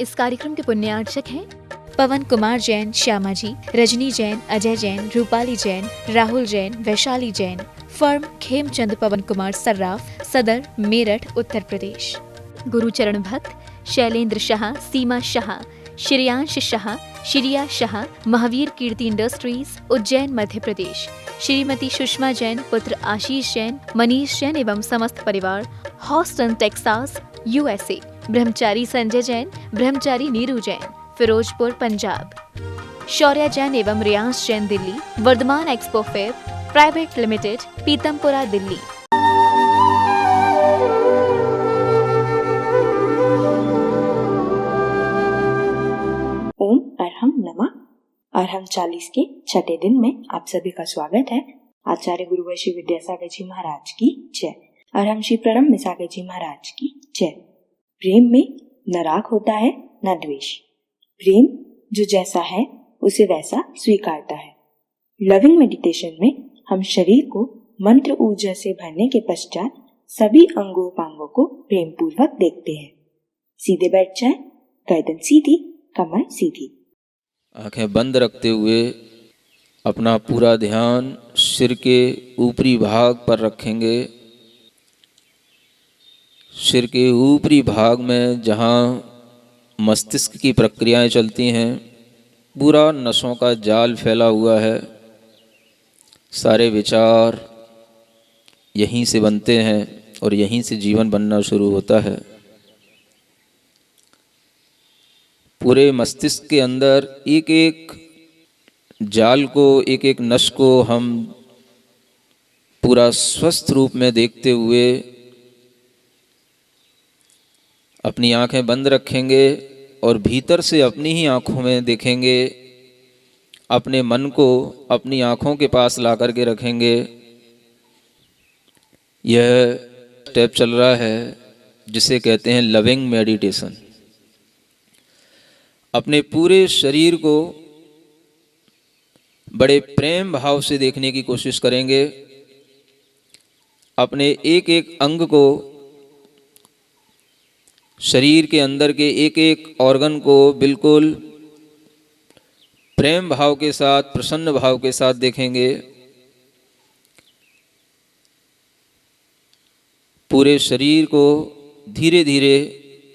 इस कार्यक्रम के पुण्यार्चक हैं पवन कुमार जैन, श्यामा जी, रजनी जैन, अजय जैन, रूपाली जैन, राहुल जैन, वैशाली जैन। फर्म खेमचंद पवन कुमार सर्राफ, सदर, मेरठ, उत्तर प्रदेश। गुरुचरण भक्त शैलेंद्र शाह, सीमा शाह, श्रेयांश शाह, श्रिया शाह, महावीर कीर्ति इंडस्ट्रीज, उज्जैन, मध्य प्रदेश। श्रीमती सुषमा जैन, पुत्र आशीष जैन, मनीष जैन एवं समस्त परिवार, हॉस्टन, टेक्सास, USA। ब्रह्मचारी संजय जैन, ब्रह्मचारी नीरू जैन, फिरोजपुर, पंजाब। शौर्या जैन एवं Riyansh Jain, Delhi. Vardhaman expo fair private limited, Pitampura, Delhi. ओम अरहम नमः। अरहम 40 के छठे दिन में आप सभी का स्वागत है। आचार्य गुरुवंशी विद्यासागर जी महाराज की जय। अरहम श्री प्रणम मिसागर जी महाराज की जय। प्रेम में न राग होता है न द्वेष। प्रेम जो जैसा है उसे वैसा स्वीकारता है। लविंग मेडिटेशन में हम शरीर को मंत्र ऊर्जा से भरने के पश्चात सभी अंगों को प्रेम पूर्वक देखते हैं। सीधे बैठ जाएं, गर्दन सीधी, कमर सीधी। आंखें बंद रखते हुए अपना पूरा ध्यान सिर के ऊपरी भाग पर रखेंगे। सिर के ऊपरी भाग में जहाँ मस्तिष्क की प्रक्रियाएं चलती हैं, पूरा नसों का जाल फैला हुआ है। सारे विचार यहीं से बनते हैं और यहीं से जीवन बनना शुरू होता है। पूरे मस्तिष्क के अंदर एक एक जाल को, एक एक नस को हम पूरा स्वस्थ रूप में देखते हुए अपनी आंखें बंद रखेंगे और भीतर से अपनी ही आंखों में देखेंगे। अपने मन को अपनी आंखों के पास ला कर के रखेंगे। यह स्टेप चल रहा है जिसे कहते हैं लविंग मेडिटेशन। अपने पूरे शरीर को बड़े प्रेम भाव से देखने की कोशिश करेंगे। अपने एक एक अंग को, शरीर के अंदर के एक एक ऑर्गन को बिल्कुल प्रेम भाव के साथ, प्रसन्न भाव के साथ देखेंगे। पूरे शरीर को धीरे धीरे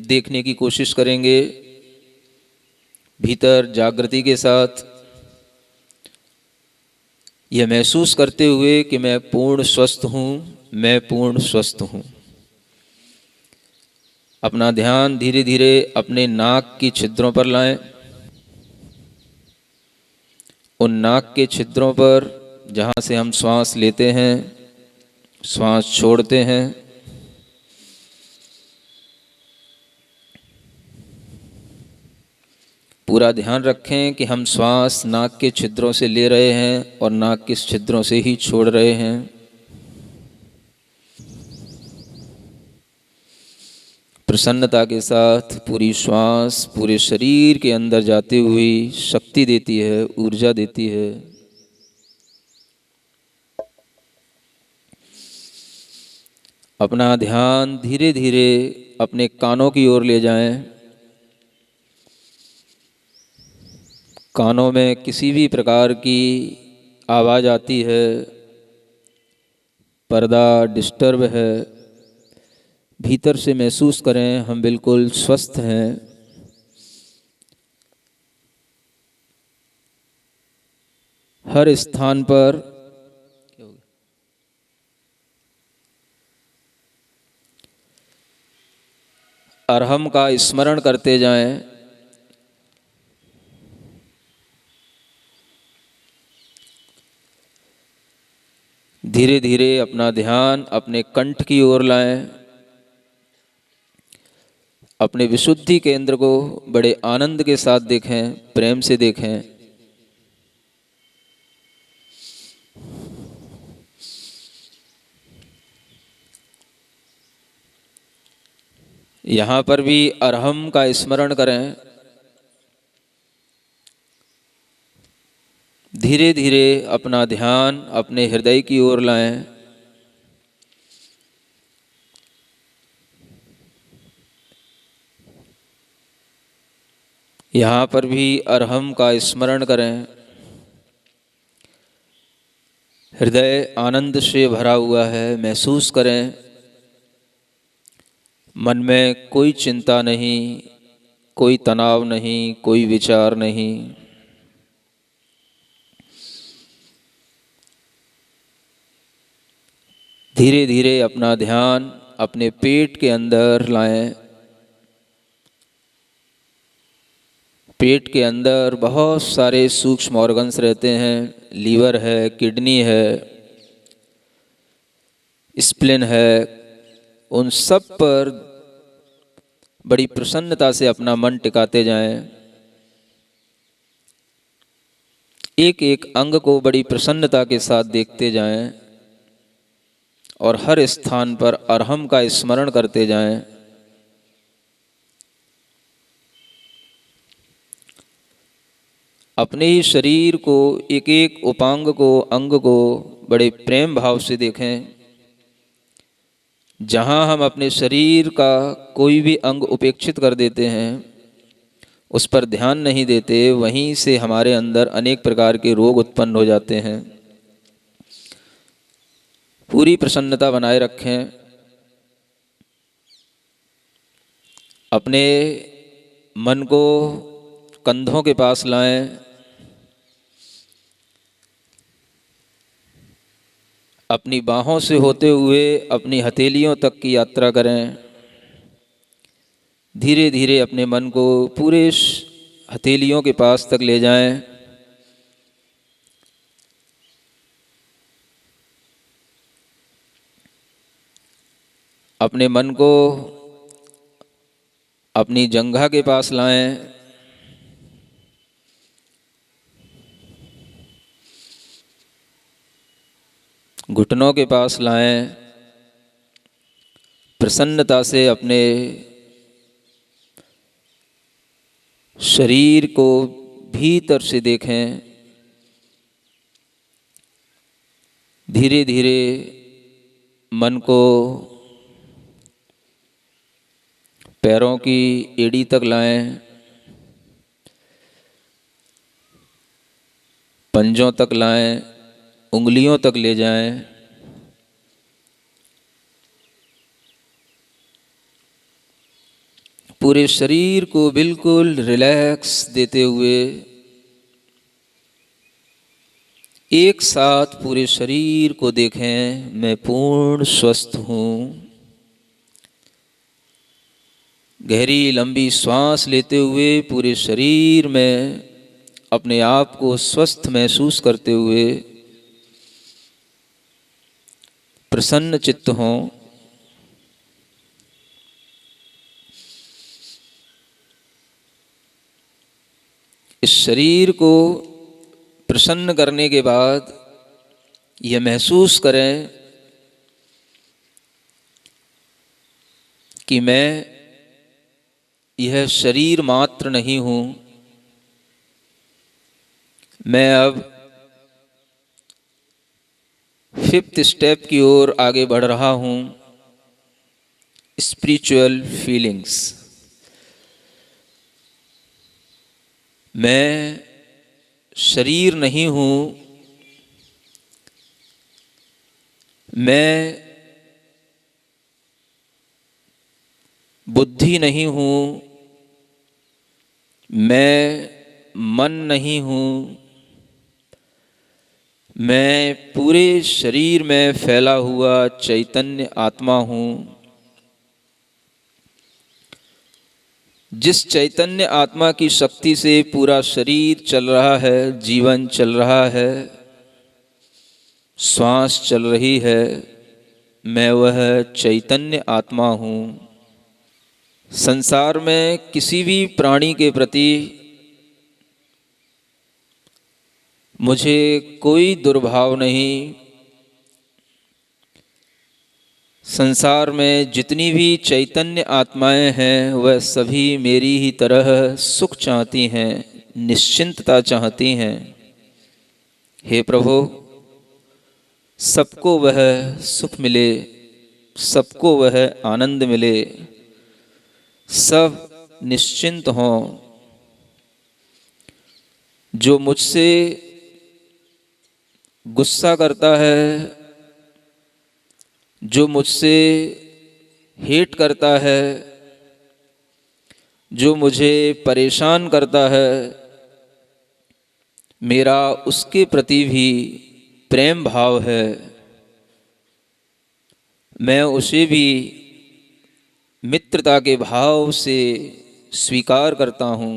देखने की कोशिश करेंगे, भीतर जागृति के साथ, यह महसूस करते हुए कि मैं पूर्ण स्वस्थ हूँ, मैं पूर्ण स्वस्थ हूँ। अपना ध्यान धीरे धीरे अपने नाक की छिद्रों पर लाएं। उन नाक के छिद्रों पर जहाँ से हम श्वास लेते हैं, श्वास छोड़ते हैं, पूरा ध्यान रखें कि हम श्वास नाक के छिद्रों से ले रहे हैं और नाक के छिद्रों से ही छोड़ रहे हैं। प्रसन्नता के साथ पूरी श्वास पूरे शरीर के अंदर जाती हुई शक्ति देती है, ऊर्जा देती है। अपना ध्यान धीरे धीरे अपने कानों की ओर ले जाएं। कानों में किसी भी प्रकार की आवाज़ आती है, पर्दा डिस्टर्ब है, भीतर से महसूस करें हम बिल्कुल स्वस्थ हैं। हर स्थान पर अरहम का स्मरण करते जाएं। धीरे धीरे अपना ध्यान अपने कंठ की ओर लाएं। अपने विशुद्धि केंद्र को बड़े आनंद के साथ देखें, प्रेम से देखें। यहाँ पर भी अरहम का स्मरण करें। धीरे धीरे अपना ध्यान अपने हृदय की ओर लाएं। यहाँ पर भी अरहम का स्मरण करें। हृदय आनंद से भरा हुआ है, महसूस करें मन में कोई चिंता नहीं, कोई तनाव नहीं, कोई विचार नहीं। धीरे धीरे अपना ध्यान अपने पेट के अंदर लाएं। पेट के अंदर बहुत सारे सूक्ष्म ऑर्गन्स रहते हैं। लीवर है, किडनी है, स्प्लिन है। उन सब पर बड़ी प्रसन्नता से अपना मन टिकाते जाएं। एक एक अंग को बड़ी प्रसन्नता के साथ देखते जाएं और हर स्थान पर अरहम का स्मरण करते जाएं। अपने ही शरीर को, एक एक उपांग को, अंग को बड़े प्रेम भाव से देखें। जहाँ हम अपने शरीर का कोई भी अंग उपेक्षित कर देते हैं, उस पर ध्यान नहीं देते, वहीं से हमारे अंदर अनेक प्रकार के रोग उत्पन्न हो जाते हैं। पूरी प्रसन्नता बनाए रखें। अपने मन को कंधों के पास लाएं। अपनी बाहों से होते हुए अपनी हथेलियों तक की यात्रा करें। धीरे धीरे अपने मन को पूरे हथेलियों के पास तक ले जाएं। अपने मन को अपनी जंघा के पास लाएं। घुटनों के पास लाएं। प्रसन्नता से अपने शरीर को भीतर से देखें। धीरे धीरे मन को पैरों की एड़ी तक लाएं, पंजों तक लाएं, उंगलियों तक ले जाएं। पूरे शरीर को बिल्कुल रिलैक्स देते हुए एक साथ पूरे शरीर को देखें। मैं पूर्ण स्वस्थ हूँ। गहरी लंबी श्वास लेते हुए पूरे शरीर में अपने आप को स्वस्थ महसूस करते हुए प्रसन्न चित्त हों। इस शरीर को प्रसन्न करने के बाद यह महसूस करें कि मैं यह शरीर मात्र नहीं हूँ। मैं अब 5th स्टेप की ओर आगे बढ़ रहा हूँ। Spiritual feelings. मैं शरीर नहीं हूँ। मैं बुद्धि नहीं हूँ। मैं मन नहीं हूँ। मैं पूरे शरीर में फैला हुआ चैतन्य आत्मा हूँ। जिस चैतन्य आत्मा की शक्ति से पूरा शरीर चल रहा है, जीवन चल रहा है, श्वास चल रही है, मैं वह चैतन्य आत्मा हूँ। संसार में किसी भी प्राणी के प्रति मुझे कोई दुर्भाव नहीं। संसार में जितनी भी चैतन्य आत्माएं हैं वह सभी मेरी ही तरह सुख चाहती हैं, निश्चिंतता चाहती हैं। हे प्रभु, सबको वह सुख मिले, सबको वह आनंद मिले, सब निश्चिंत हों। जो मुझसे गुस्सा करता है, जो मुझसे हेट करता है, जो मुझे परेशान करता है, मेरा उसके प्रति भी प्रेम भाव है। मैं उसे भी मित्रता के भाव से स्वीकार करता हूँ।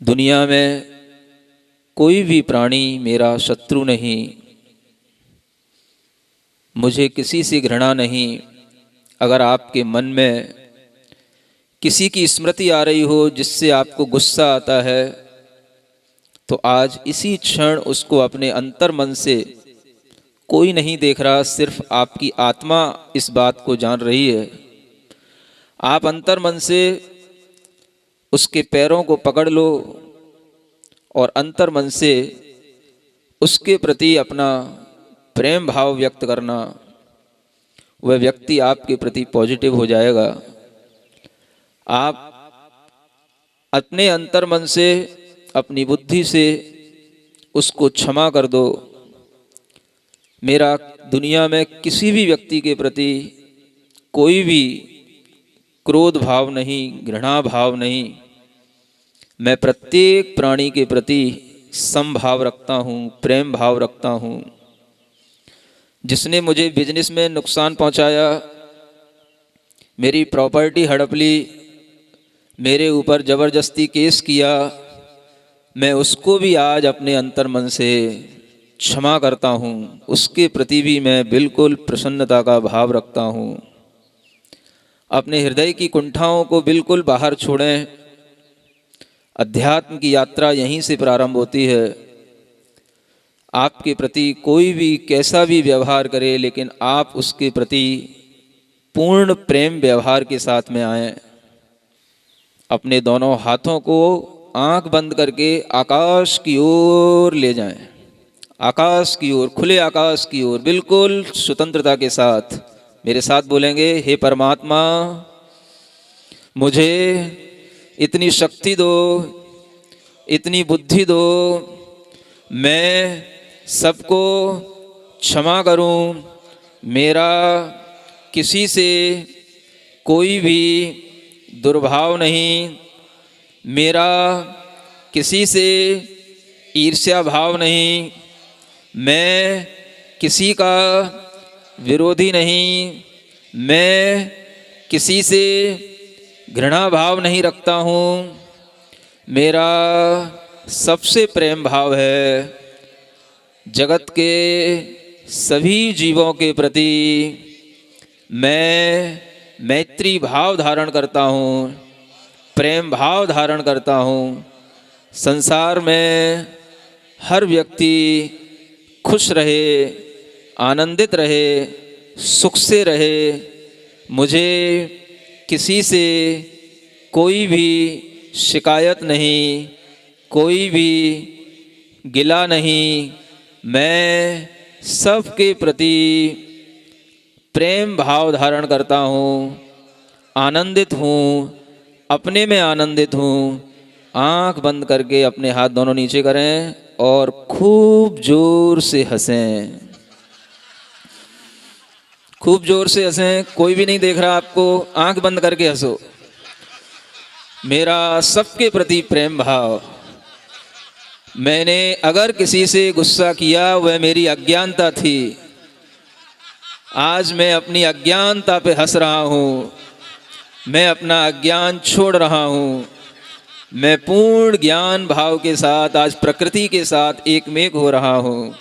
दुनिया में कोई भी प्राणी मेरा शत्रु नहीं, मुझे किसी से घृणा नहीं। अगर आपके मन में किसी की स्मृति आ रही हो जिससे आपको गुस्सा आता है, तो आज इसी क्षण उसको अपने अंतर मन से, कोई नहीं देख रहा, सिर्फ आपकी आत्मा इस बात को जान रही है, आप अंतर मन से उसके पैरों को पकड़ लो और अंतर मन से उसके प्रति अपना प्रेम भाव व्यक्त करना। वह व्यक्ति आपके प्रति पॉजिटिव हो जाएगा। आप अपने अंतर मन से, अपनी बुद्धि से उसको क्षमा कर दो। मेरा दुनिया में किसी भी व्यक्ति के प्रति कोई भी क्रोध भाव नहीं, घृणा भाव नहीं। मैं प्रत्येक प्राणी के प्रति समभाव रखता हूँ, प्रेम भाव रखता हूँ। जिसने मुझे बिजनेस में नुकसान पहुँचाया, मेरी प्रॉपर्टी हड़प ली, मेरे ऊपर ज़बरदस्ती केस किया, मैं उसको भी आज अपने अंतर मन से क्षमा करता हूँ। उसके प्रति भी मैं बिल्कुल प्रसन्नता का भाव रखता हूँ। अपने हृदय की कुंठाओं को बिल्कुल बाहर छोड़ें। अध्यात्म की यात्रा यहीं से प्रारंभ होती है। आपके प्रति कोई भी कैसा भी व्यवहार करे, लेकिन आप उसके प्रति पूर्ण प्रेम व्यवहार के साथ में आएं। अपने दोनों हाथों को आंख बंद करके आकाश की ओर ले जाएं, आकाश की ओर, खुले आकाश की ओर, बिल्कुल स्वतंत्रता के साथ मेरे साथ बोलेंगे, हे परमात्मा, मुझे इतनी शक्ति दो, इतनी बुद्धि दो, मैं सबको क्षमा करूं। मेरा किसी से कोई भी दुर्भाव नहीं, मेरा किसी से ईर्ष्या भाव नहीं, मैं किसी का विरोधी नहीं, मैं किसी से घृणा भाव नहीं रखता हूँ। मेरा सबसे प्रेम भाव है। जगत के सभी जीवों के प्रति मैं मैत्री भाव धारण करता हूँ, प्रेम भाव धारण करता हूँ। संसार में हर व्यक्ति खुश रहे, आनंदित रहे, सुख से रहे। मुझे किसी से कोई भी शिकायत नहीं, कोई भी गिला नहीं। मैं सबके प्रति प्रेम भाव धारण करता हूँ, आनंदित हूँ, अपने में आनंदित हूँ। आंख बंद करके अपने हाथ दोनों नीचे करें और खूब जोर से हंसें, खूब जोर से हंसें। कोई भी नहीं देख रहा आपको, आंख बंद करके हंसो। मेरा सबके प्रति प्रेम भाव। मैंने अगर किसी से गुस्सा किया, वह मेरी अज्ञानता थी। आज मैं अपनी अज्ञानता पे हंस रहा हूँ। मैं अपना अज्ञान छोड़ रहा हूँ। मैं पूर्ण ज्ञान भाव के साथ आज प्रकृति के साथ एकमेक हो रहा हूँ।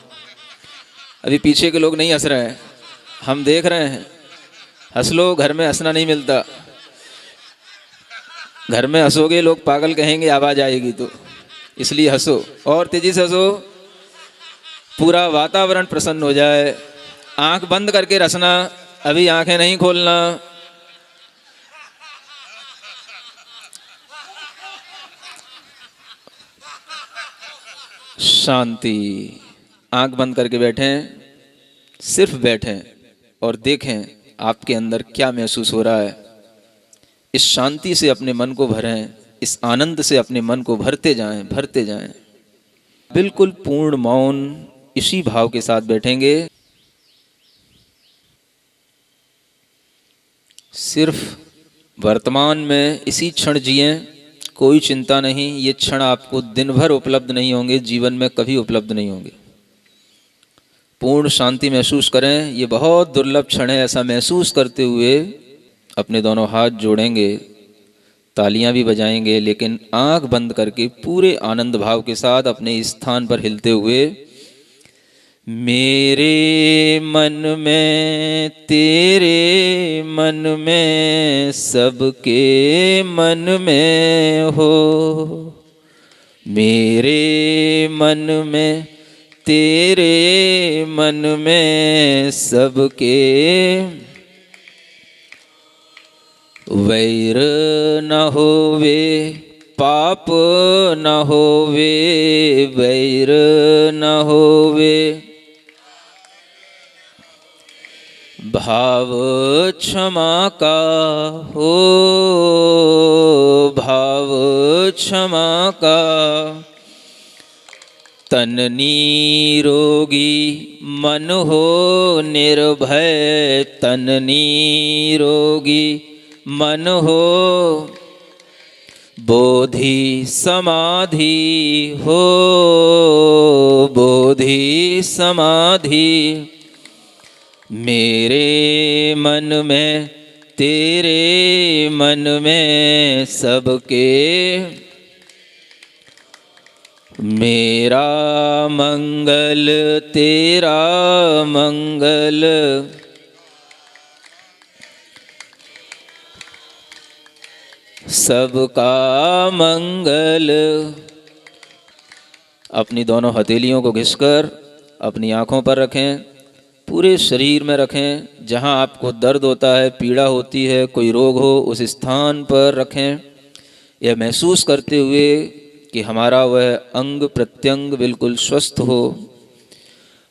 अभी पीछे के लोग नहीं हंस रहे हैं, हम देख रहे हैं। हंस लो, घर में हंसना नहीं मिलता। घर में हंसोगे लोग पागल कहेंगे, आवाज़ आएगी तो, इसलिए हंसो और तेजी से हंसो, पूरा वातावरण प्रसन्न हो जाए। आंख बंद करके हंसना, अभी आंखें नहीं खोलना। शांति। आंख बंद करके बैठें, सिर्फ बैठें और देखें आपके अंदर क्या महसूस हो रहा है। इस शांति से अपने मन को भरें। इस आनंद से अपने मन को भरते जाएं। बिल्कुल पूर्ण मौन इसी भाव के साथ बैठेंगे। सिर्फ वर्तमान में इसी क्षण जिएं, कोई चिंता नहीं। ये क्षण आपको दिन भर उपलब्ध नहीं होंगे, जीवन में कभी उपलब्ध नहीं होंगे। पूर्ण शांति महसूस करें, ये बहुत दुर्लभ क्षण है। ऐसा महसूस करते हुए अपने दोनों हाथ जोड़ेंगे, तालियां भी बजाएंगे, लेकिन आंख बंद करके पूरे आनंद भाव के साथ अपने स्थान पर हिलते हुए, मेरे मन में तेरे मन में सबके मन में हो, मेरे मन में तेरे मन में सबके, वैर न होवे पाप न होवे, वैर न होवे, भाव क्षमा का हो, भाव क्षमा का, तन निरोगी मन हो निर्भय, तन निरोगी मन हो, बोधि समाधि हो, बोधि समाधि, मेरे मन में तेरे मन में सबके, मेरा मंगल तेरा मंगल, सबका मंगल। अपनी दोनों हथेलियों को घिसकर अपनी आँखों पर रखें, पूरे शरीर में रखें। जहाँ आपको दर्द होता है, पीड़ा होती है, कोई रोग हो, उस स्थान पर रखें। यह महसूस करते हुए कि हमारा वह अंग प्रत्यंग बिल्कुल स्वस्थ हो।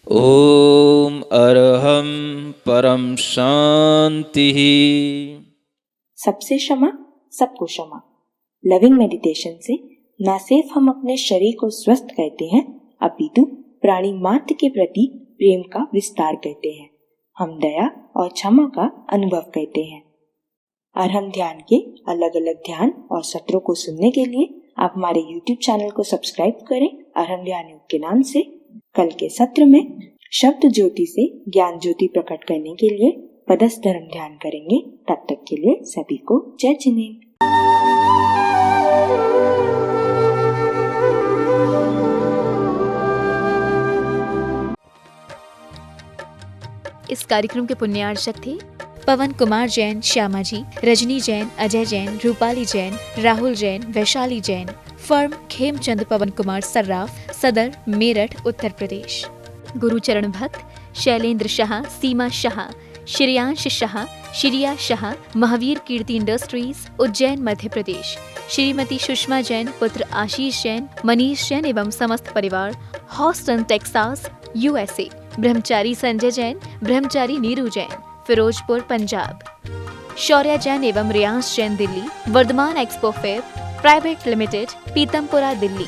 ओम अरहम परम शांति। सबसे क्षमा सबको क्षमा। लविंग मेडिटेशन से न सिर्फ हम अपने शरीर को स्वस्थ करते हैं, अपितु प्राणी मात्र के प्रति प्रेम का विस्तार करते हैं। हम दया और क्षमा का अनुभव करते हैं। अरहम ध्यान के अलग अलग ध्यान और सत्रों को सुनने के लिए आप हमारे YouTube चैनल को सब्सक्राइब करें, अरहम ध्यान योग के नाम से। कल के सत्र में शब्द ज्योति से ज्ञान ज्योति प्रकट करने के लिए पदस्थ धर्म ध्यान करेंगे। तब तक के लिए सभी को जय जिनेन्द्र। इस कार्यक्रम के पुण्यार्चक थे पवन कुमार जैन, श्यामा जी, रजनी जैन, अजय जैन, रूपाली जैन, राहुल जैन, वैशाली जैन। फर्म खेमचंद पवन कुमार सर्राफ, सदर, मेरठ, उत्तर प्रदेश। गुरुचरण भक्त शैलेंद्र शाह, सीमा शाह, श्रेयांश शाह, श्रिया शाह, महावीर कीर्ति इंडस्ट्रीज, उज्जैन, मध्य प्रदेश। श्रीमती सुषमा जैन, पुत्र आशीष जैन, मनीष जैन एवं समस्त परिवार, हॉस्टन, टेक्सास, USA। ब्रह्मचारी संजय जैन, ब्रह्मचारी नीरू जैन, फिरोजपुर, पंजाब। शौर्या जैन एवं Riyansh Jain, Delhi. Vardhaman expo fair private limited, Pitampura, Delhi.